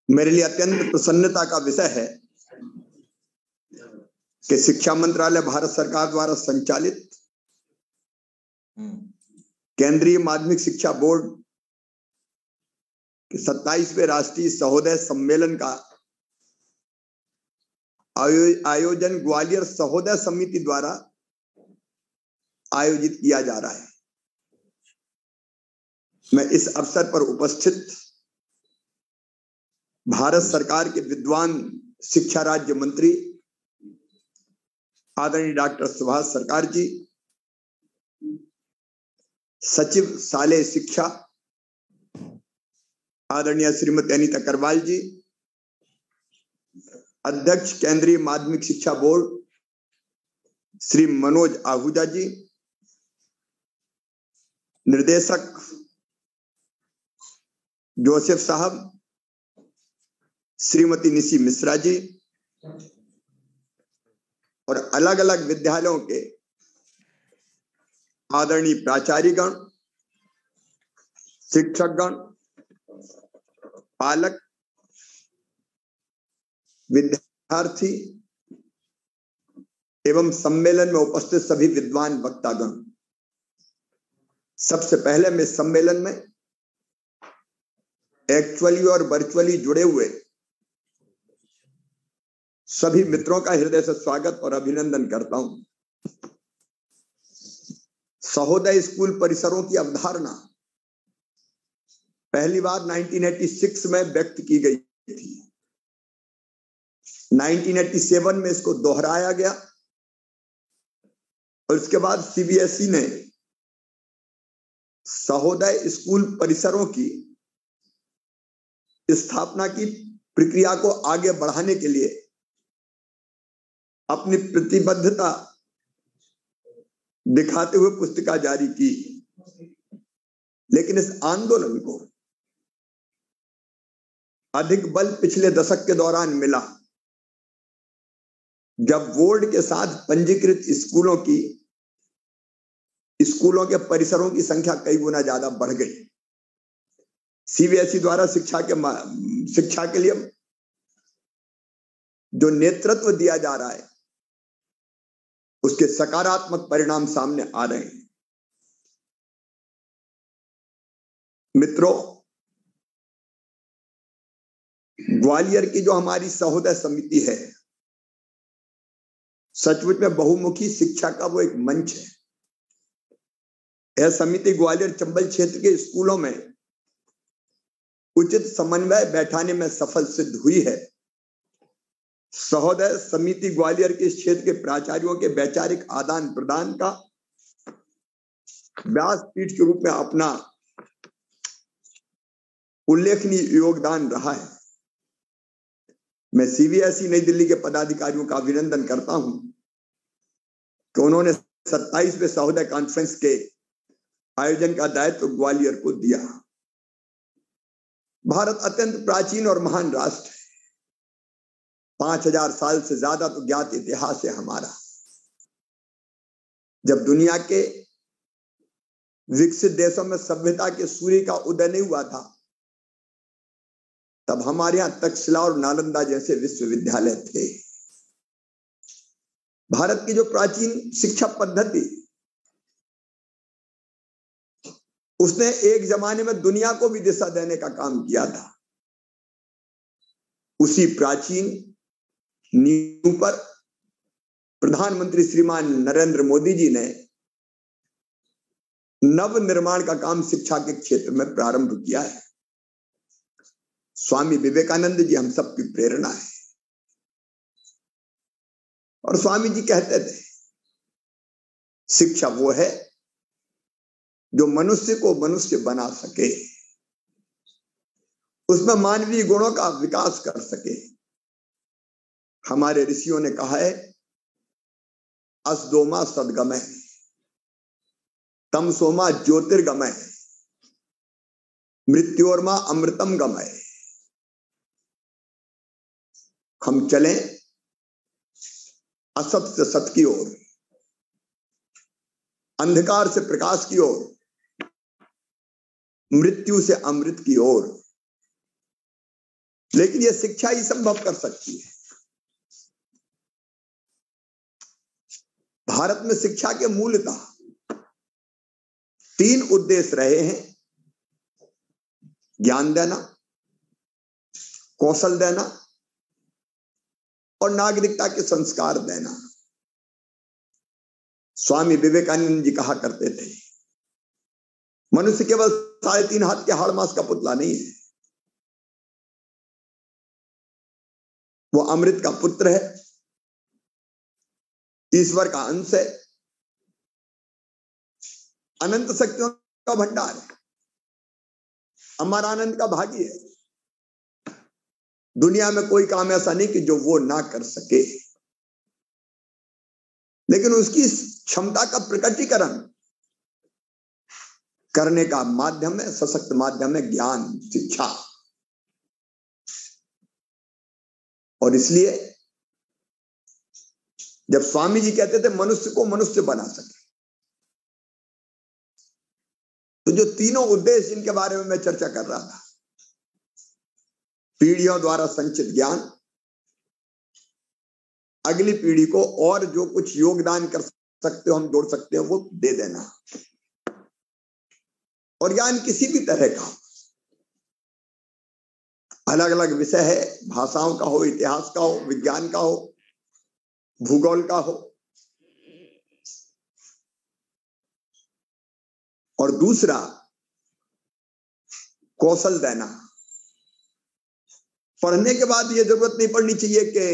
मेरे लिए अत्यंत प्रसन्नता का विषय है कि शिक्षा मंत्रालय भारत सरकार द्वारा संचालित केंद्रीय माध्यमिक शिक्षा बोर्ड के 27वें राष्ट्रीय सहोदय सम्मेलन का आयोजन ग्वालियर सहोदय समिति द्वारा आयोजित किया जा रहा है। मैं इस अवसर पर उपस्थित भारत सरकार के विद्वान शिक्षा राज्य मंत्री आदरणीय डॉक्टर सुभाष सरकार जी, सचिव शालेय शिक्षा आदरणीय श्रीमती अनीता करवाल जी, अध्यक्ष केंद्रीय माध्यमिक शिक्षा बोर्ड श्री मनोज आहूजा जी, निर्देशक जोसेफ साहब, श्रीमती निशी मिश्रा जी और अलग अलग विद्यालयों के आदरणीय प्राचार्यगण, शिक्षकगण, पालक, विद्यार्थी एवं सम्मेलन में उपस्थित सभी विद्वान वक्तागण। सबसे पहले मैं सम्मेलन में एक्चुअली और वर्चुअली जुड़े हुए सभी मित्रों का हृदय से स्वागत और अभिनंदन करता हूं। सहोदय स्कूल परिसरों की अवधारणा पहली बार 1986 में व्यक्त की गई थी। 1987 में इसको दोहराया गया और इसके बाद सीबीएसई ने सहोदय स्कूल परिसरों की स्थापना की प्रक्रिया को आगे बढ़ाने के लिए अपनी प्रतिबद्धता दिखाते हुए पुस्तिका जारी की। लेकिन इस आंदोलन को अधिक बल पिछले दशक के दौरान मिला, जब बोर्ड के साथ पंजीकृत स्कूलों के परिसरों की संख्या कई गुना ज्यादा बढ़ गई। सीबीएसई द्वारा शिक्षा के लिए जो नेतृत्व दिया जा रहा है उसके सकारात्मक परिणाम सामने आ रहे हैं। मित्रों, ग्वालियर की जो हमारी सहोदय समिति है, सचमुच में बहुमुखी शिक्षा का वो एक मंच है। यह समिति ग्वालियर चंबल क्षेत्र के स्कूलों में उचित समन्वय बैठाने में सफल सिद्ध हुई है। सहोदय समिति ग्वालियर के क्षेत्र के प्राचार्यों के वैचारिक आदान प्रदान का व्यासपीठ के रूप में अपना उल्लेखनीय योगदान रहा है। मैं सीबीएसई नई दिल्ली के पदाधिकारियों का अभिनंदन करता हूं कि उन्होंने 27वें सहोदय कॉन्फ्रेंस के आयोजन का दायित्व ग्वालियर को दिया। भारत अत्यंत प्राचीन और महान राष्ट्र है। 5000 साल से ज्यादा तो ज्ञात इतिहास है हमारा। जब दुनिया के विकसित देशों में सभ्यता के सूर्य का उदय नहीं हुआ था, तब हमारे यहां तक्षशिला और नालंदा जैसे विश्वविद्यालय थे। भारत की जो प्राचीन शिक्षा पद्धति, उसने एक जमाने में दुनिया को भी दिशा देने का काम किया था। उसी प्राचीन नींव पर प्रधानमंत्री श्रीमान नरेंद्र मोदी जी ने नव निर्माण का काम शिक्षा के क्षेत्र में प्रारंभ किया है। स्वामी विवेकानंद जी हम सबकी प्रेरणा है और स्वामी जी कहते थे, शिक्षा वो है जो मनुष्य को मनुष्य बना सके, उसमें मानवीय गुणों का विकास कर सके। हमारे ऋषियों ने कहा है, असदोमा सदगमय, तमसोमा ज्योतिर्गमय, मृत्योर्मा अमृतम गमय। हम चलें असत से सत की ओर, अंधकार से प्रकाश की ओर, मृत्यु से अमृत की ओर। लेकिन यह शिक्षा ही संभव कर सकती है। भारत में शिक्षा के मूलतः 3 उद्देश्य रहे हैं: ज्ञान देना, कौशल देना और नागरिकता के संस्कार देना। स्वामी विवेकानंद जी कहा करते थे, मनुष्य केवल 3.5 हाथ के हाड़ मांस का पुतला नहीं है, वो अमृत का पुत्र है, ईश्वर का अंश है, अनंत शक्तियों का भंडार है, अमरानंद का भागी है। दुनिया में कोई काम ऐसा नहीं कि जो वो ना कर सके, लेकिन उसकी क्षमता का प्रकटीकरण करने का माध्यम है, सशक्त माध्यम है ज्ञान, शिक्षा। और इसलिए जब स्वामी जी कहते थे मनुष्य को मनुष्य बना सके, तो जो 3 उद्देश्य जिनके बारे में मैं चर्चा कर रहा था, पीढ़ियों द्वारा संचित ज्ञान, अगली पीढ़ी को और जो कुछ योगदान कर सकते हो, हम जोड़ सकते हो, वो दे देना। और ज्ञान किसी भी तरह का, अलग अलग विषय है, भाषाओं का हो, इतिहास का हो, विज्ञान का हो, भूगोल का हो। और दूसरा, कौशल देना। पढ़ने के बाद ये जरूरत नहीं पड़नी चाहिए कि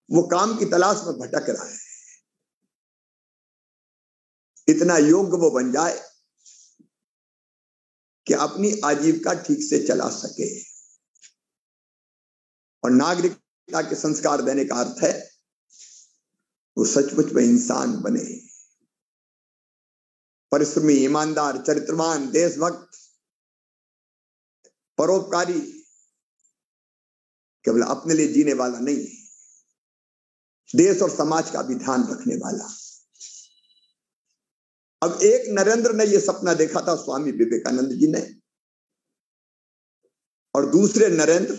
वो काम की तलाश में भटक रहा है, इतना योग्य वो बन जाए कि अपनी आजीविका ठीक से चला सके। और नागरिकता के संस्कार देने का अर्थ है वो सचमुच में इंसान बने, परिश्रमी, ईमानदार, चरित्रवान, देशभक्त, परोपकारी, केवल अपने लिए जीने वाला नहीं, देश और समाज का भी ध्यान रखने वाला। अब एक नरेंद्र ने यह सपना देखा था, स्वामी विवेकानंद जी ने, और दूसरे नरेंद्र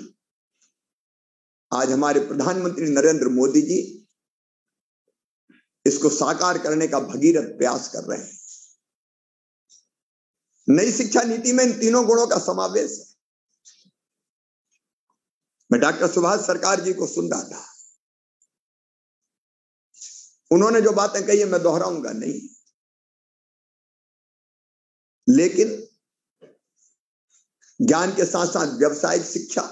आज हमारे प्रधानमंत्री नरेंद्र मोदी जी इसको साकार करने का भगीरथ प्रयास कर रहे हैं। नई शिक्षा नीति में इन 3 गुणों का समावेश है। मैं डॉक्टर सुभाष सरकार जी को सुन रहा था, उन्होंने जो बातें कही है मैं दोहराऊंगा नहीं, लेकिन ज्ञान के साथ साथ व्यावसायिक शिक्षा,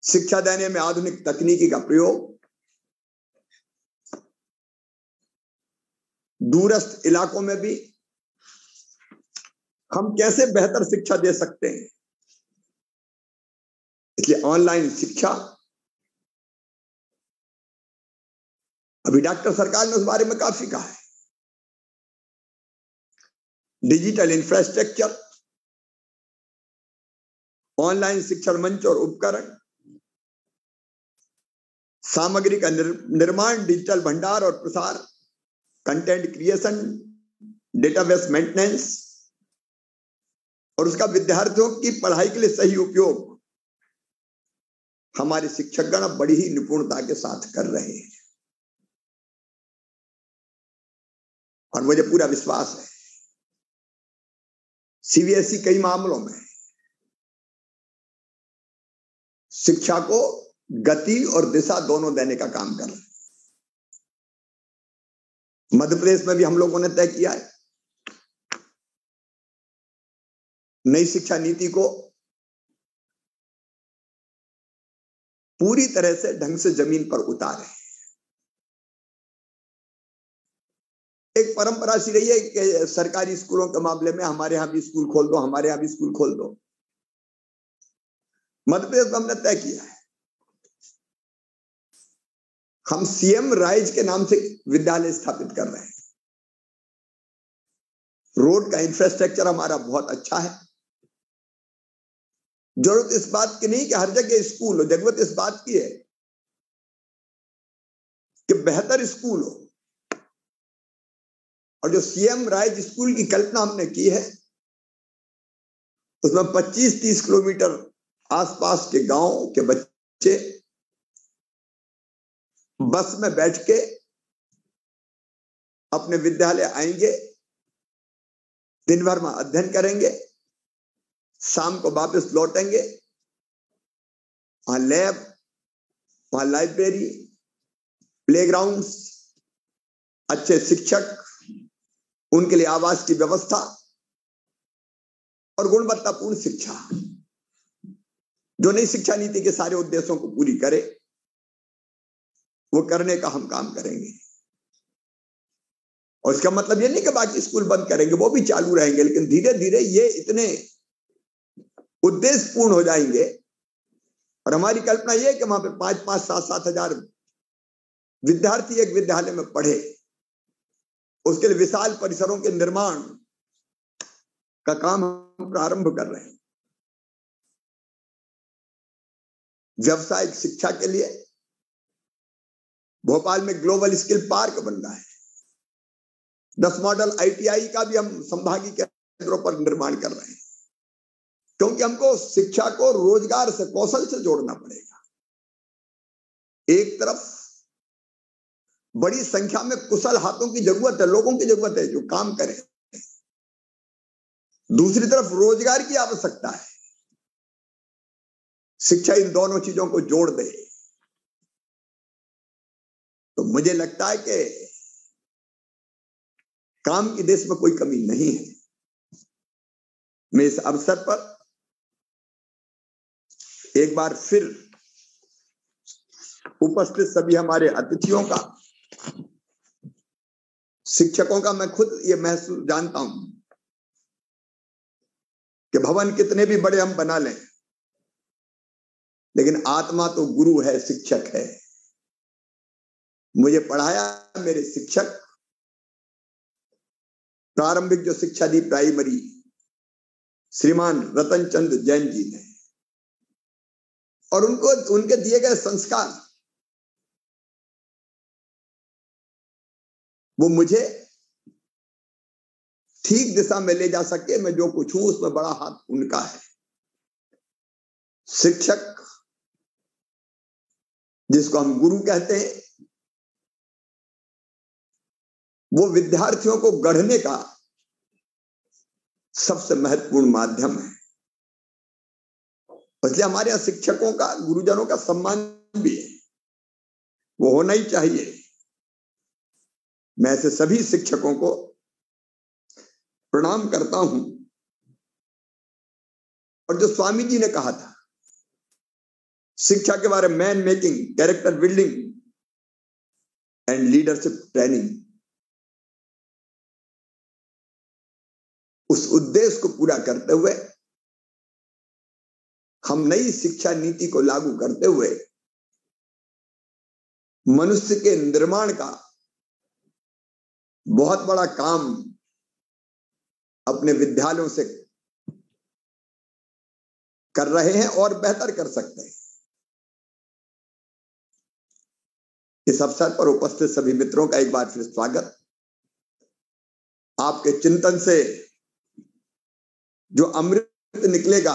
शिक्षा देने में आधुनिक तकनीकी का प्रयोग, दूरस्थ इलाकों में भी हम कैसे बेहतर शिक्षा दे सकते हैं, इसलिए ऑनलाइन शिक्षा। अभी डॉक्टर सरकार ने उस बारे में काफी कहा है। डिजिटल इंफ्रास्ट्रक्चर, ऑनलाइन शिक्षण मंच और उपकरण, सामग्री का निर्माण, डिजिटल भंडार और प्रसार, कंटेंट क्रिएशन, डेटाबेस मेंटेनेंस और उसका विद्यार्थियों की पढ़ाई के लिए सही उपयोग हमारे शिक्षकगण बड़ी ही निपुणता के साथ कर रहे हैं। और मुझे पूरा विश्वास है सीबीएसई कई मामलों में शिक्षा को गति और दिशा दोनों देने का काम कर रहे हैं। मध्य प्रदेश में भी हम लोगों ने तय किया है नई शिक्षा नीति को पूरी तरह से ढंग से जमीन पर उतारे। एक परंपरा सी रही है कि सरकारी स्कूलों के मामले में हमारे यहां भी स्कूल खोल दो, हमारे यहां भी स्कूल खोल दो। मध्य प्रदेश में हमने तय किया है हम सीएम राइज के नाम से विद्यालय स्थापित कर रहे हैं। रोड का इंफ्रास्ट्रक्चर हमारा बहुत अच्छा है। जरूरत इस बात की नहीं कि हर जगह स्कूल हो, जरूरत इस बात की है कि बेहतर स्कूल हो। और जो सीएम राइज स्कूल की कल्पना हमने की है उसमें 25-30 किलोमीटर आसपास के गांव के बच्चे बस में बैठ के अपने विद्यालय आएंगे, दिन भर में अध्ययन करेंगे, शाम को वापस लौटेंगे। वहां लैब, वहां लाइब्रेरी, प्लेग्राउंड्स, अच्छे शिक्षक, उनके लिए आवास की व्यवस्था और गुणवत्तापूर्ण शिक्षा, जो नई शिक्षा नीति के सारे उद्देश्यों को पूरी करे, वो करने का हम काम करेंगे। और इसका मतलब ये नहीं कि बाकी स्कूल बंद करेंगे, वो भी चालू रहेंगे, लेकिन धीरे धीरे ये इतने उद्देश्य पूर्ण हो जाएंगे। और हमारी कल्पना ये है कि वहां पे 5-5, 7-7 हजार विद्यार्थी एक विद्यालय में पढ़े। उसके लिए विशाल परिसरों के निर्माण का काम हम प्रारंभ कर रहे हैं। व्यावसायिक शिक्षा के लिए भोपाल में ग्लोबल स्किल पार्क बन रहा है। 10 मॉडल ITI का भी हम संभागीय केंद्रों पर निर्माण कर रहे हैं, क्योंकि हमको शिक्षा को रोजगार से, कौशल से जोड़ना पड़ेगा। एक तरफ बड़ी संख्या में कुशल हाथों की जरूरत है, लोगों की जरूरत है जो काम करें, दूसरी तरफ रोजगार की आवश्यकता है। शिक्षा इन दोनों चीजों को जोड़ दे तो मुझे लगता है कि काम की देश में कोई कमी नहीं है। मैं इस अवसर पर एक बार फिर उपस्थित सभी हमारे अतिथियों का, शिक्षकों का, मैं खुद ये महसूस जानता हूं कि भवन कितने भी बड़े हम बना लें, लेकिन आत्मा तो गुरु है, शिक्षक है। मुझे पढ़ाया मेरे शिक्षक, प्रारंभिक जो शिक्षा दी प्राइमरी, श्रीमान रतन चंद जैन जी ने, और उनको उनके दिए गए संस्कार वो मुझे ठीक दिशा में ले जा सके। मैं जो कुछ हूं उसमें बड़ा हाथ उनका है। शिक्षक, जिसको हम गुरु कहते हैं, वो विद्यार्थियों को गढ़ने का सबसे महत्वपूर्ण माध्यम है। इसलिए हमारे यहां शिक्षकों का, गुरुजनों का सम्मान भी है, वो होना ही चाहिए। मैं ऐसे सभी शिक्षकों को प्रणाम करता हूं। और जो स्वामी जी ने कहा था शिक्षा के बारे में, man making, character building and leadership training, उस उद्देश्य को पूरा करते हुए हम नई शिक्षा नीति को लागू करते हुए मनुष्य के निर्माण का बहुत बड़ा काम अपने विद्यालयों से कर रहे हैं और बेहतर कर सकते हैं। इस अवसर पर उपस्थित सभी मित्रों का एक बार फिर स्वागत। आपके चिंतन से जो अमृत निकलेगा,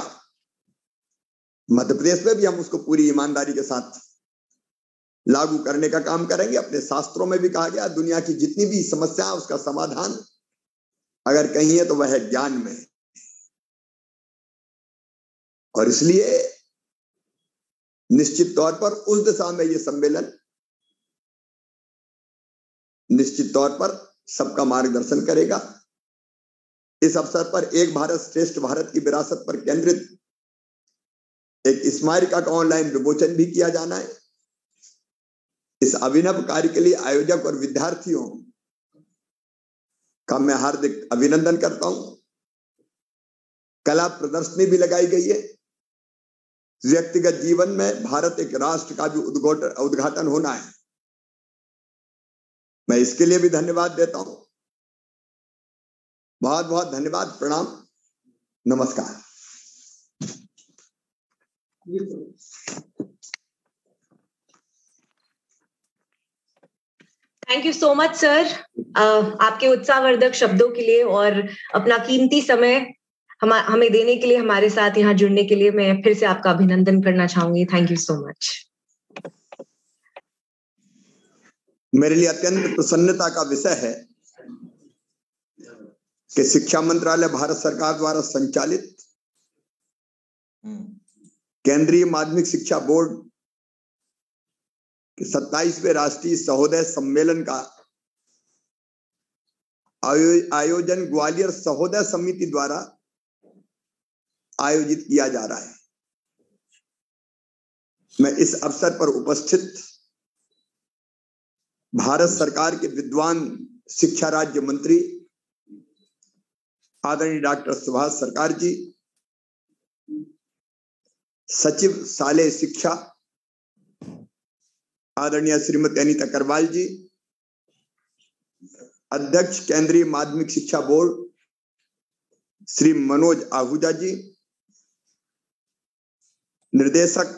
मध्य प्रदेश में भी हम उसको पूरी ईमानदारी के साथ लागू करने का काम करेंगे। अपने शास्त्रों में भी कहा गया, दुनिया की जितनी भी समस्या है उसका समाधान अगर कहीं है तो वह है ज्ञान में। और इसलिए निश्चित तौर पर उस दिशा में ये सम्मेलन निश्चित तौर पर सबका मार्गदर्शन करेगा। इस अवसर पर एक भारत श्रेष्ठ भारत की विरासत पर केंद्रित एक स्मारिका का ऑनलाइन विमोचन भी किया जाना है। इस अभिनव कार्य के लिए आयोजक और विद्यार्थियों का मैं हार्दिक अभिनंदन करता हूं। कला प्रदर्शनी भी लगाई गई है। व्यक्तिगत जीवन में भारत एक राष्ट्र का भी उद्घाटन होना है। मैं इसके लिए भी धन्यवाद देता हूं। बहुत बहुत धन्यवाद, प्रणाम, नमस्कार। Thank you so much sir, आपके उत्साहवर्धक शब्दों के लिए और अपना कीमती समय हमें देने के लिए, हमारे साथ यहाँ जुड़ने के लिए मैं फिर से आपका अभिनंदन करना चाहूंगी। Thank you so much. मेरे लिए अत्यंत प्रसन्नता का विषय है कि शिक्षा मंत्रालय भारत सरकार द्वारा संचालित केंद्रीय माध्यमिक शिक्षा बोर्ड के 27वें राष्ट्रीय सहोदय सम्मेलन का आयोजन ग्वालियर सहोदय समिति द्वारा आयोजित किया जा रहा है। मैं इस अवसर पर उपस्थित भारत सरकार के विद्वान शिक्षा राज्य मंत्री आदरणीय डॉक्टर सुभाष सरकार जी, सचिव शालेय शिक्षा आदरणीय श्रीमती अनीता करवाल जी, अध्यक्ष केंद्रीय माध्यमिक शिक्षा बोर्ड श्री मनोज आहूजा जी, निर्देशक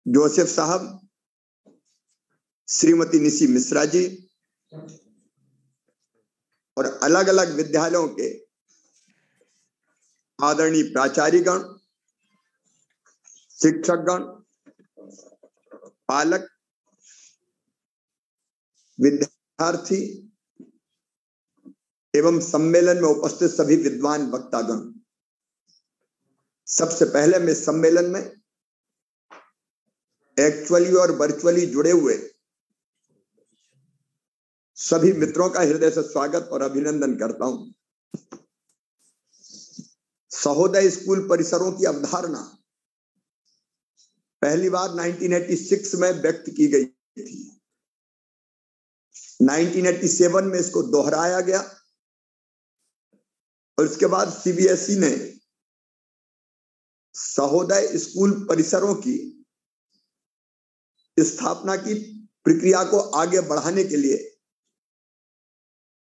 जोसेफ साहब, श्रीमती निशी मिश्रा जी और अलग अलग विद्यालयों के आदरणीय प्राचार्यगण, शिक्षकगण, पालक, विद्यार्थी एवं सम्मेलन में उपस्थित सभी विद्वान वक्तागण। सबसे पहले मैं सम्मेलन में एक्चुअली और वर्चुअली जुड़े हुए सभी मित्रों का हृदय से स्वागत और अभिनंदन करता हूं। सहोदय स्कूल परिसरों की अवधारणा पहली बार 1986 में व्यक्त की गई थी। 1987 में इसको दोहराया गया और उसके बाद सीबीएसई ने सहोदय स्कूल परिसरों की स्थापना की प्रक्रिया को आगे बढ़ाने के लिए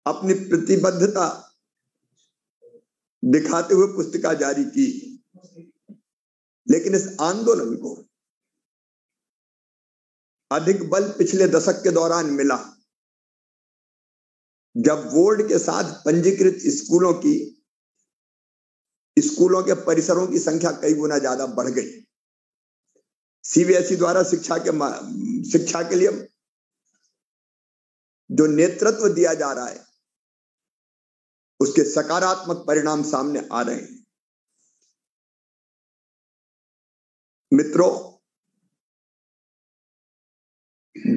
अपनी प्रतिबद्धता दिखाते हुए पुस्तिका जारी की। लेकिन इस आंदोलन को अधिक बल पिछले दशक के दौरान मिला, जब बोर्ड के साथ पंजीकृत स्कूलों के परिसरों की संख्या कई गुना ज्यादा बढ़ गई। सीबीएसई द्वारा शिक्षा के लिए जो नेतृत्व दिया जा रहा है उसके सकारात्मक परिणाम सामने आ रहे हैं। मित्रों,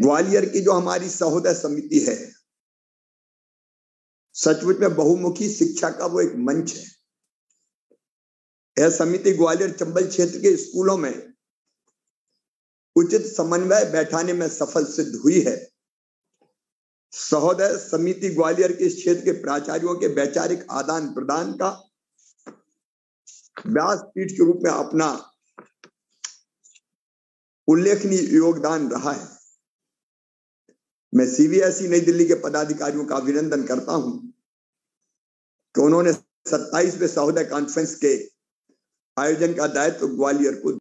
ग्वालियर की जो हमारी सहोदय समिति है, सचमुच में बहुमुखी शिक्षा का वो एक मंच है। यह समिति ग्वालियर चंबल क्षेत्र के स्कूलों में उचित समन्वय बैठाने में सफल सिद्ध हुई है। सहोदय समिति ग्वालियर के क्षेत्र के प्राचार्यों के वैचारिक आदान प्रदान का व्यासपीठ के रूप में अपना उल्लेखनीय योगदान रहा है। मैं सीबीएसई नई दिल्ली के पदाधिकारियों का अभिनंदन करता हूं कि उन्होंने 27वें सहोदय कॉन्फ्रेंस के आयोजन का दायित्व ग्वालियर को